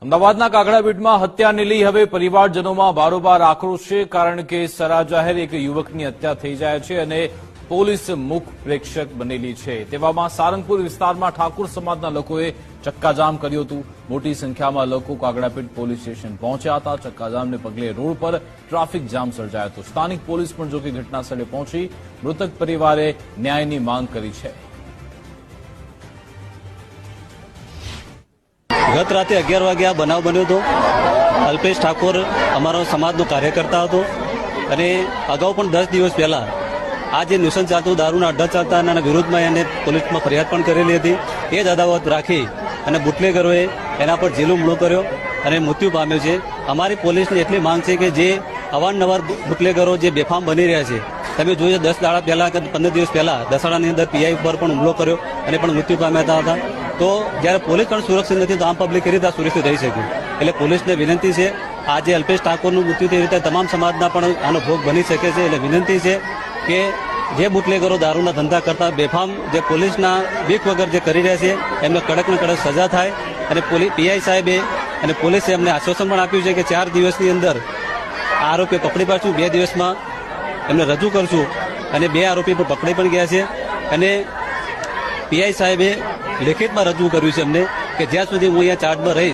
અમદાવાદના કાકડાપીઠમાં હત્યાને લઈ હવે પરિવારજનોમાં બારોબાર આક્રોશ છે, કારણ કે સરા જાહેર એક યુવકની હત્યા થઈ જાય છે અને પોલીસ મુખ પ્રેક્ષક બનેલી છે। તેવામાં સારંગપુર વિસ્તારમાં ઠાકોર સમાજના લોકોએ ચક્કાજામ કર્યું હતું। મોટી સંખ્યામાં લોકો કાકડાપીઠ પોલીસ સ્ટેશન પહોંચ્યા હતા। ચક્કાજામને પગલે રોડ પર ટ્રાફિક જામ સર્જાયો હતો। સ્થાનિક પોલીસ પણ જોકે ઘટનાસ્થળે પહોંચી મૃતક પરિવારે ન્યાયની માંગ કરી છે। ગત રાતે 11 વાગે આ બનાવ બન્યો હતો। અલ્પેશ ઠાકોર અમારો સમાજનો કાર્યકર્તા હતો અને અગાઉ પણ 10 દિવસ પહેલા આ જે ન્યુસન્સ ચાલતું દારૂના અડ્ડા ચાલતા એના વિરોધમાં એને પોલીસમાં ફરિયાદ પણ કરેલી હતી। એ જ અદાવત રાખી અને બુટલેગરોએ એના પર જેલો હુમલો કર્યો અને મૃત્યુ પામ્યો છે। અમારી પોલીસની એટલી માંગ છે કે જે અવારનવાર બુટલેગરો જે બેફામ બની રહ્યા છે, તમે જોયું 10 દાડા પહેલા કે 15 દિવસ પહેલા દસાડાની અંદર પીઆઈ ઉપર પણ હુમલો કર્યો અને પણ મૃત્યુ પામ્યા હતા। તો જ્યારે પોલીસ પણ સુરક્ષિત નથી તો આમ પબ્લિક કેવી રીતે સુરક્ષિત રહી શકે? એટલે પોલીસને વિનંતી છે, આ જે અલ્પેશ ઠાકોરનું મૃત્યુ તે રીતે તમામ સમાજના પણ આનો ભોગ બની શકે છે। એટલે વિનંતી છે કે જે બુટલેગરો દારૂના ધંધા કરતા બેફામ જે પોલીસના બીક વગર જે કરી રહ્યા છે એમને કડકને કડક સજા થાય। અને પીઆઈ સાહેબે અને પોલીસે એમને આશ્વાસન પણ આપ્યું છે કે 4 દિવસની અંદર આરોપીઓ પકડી પાડશું, 2 દિવસમાં એમને રજૂ કરશું અને 2 આરોપી પણ પકડી પણ ગયા છે। અને પીઆઈ સાહેબે લેખિતમાં રજૂ કર્યું છે એમને કે જ્યાં સુધી હું અહીંયા ચાર્જમાં રહીશ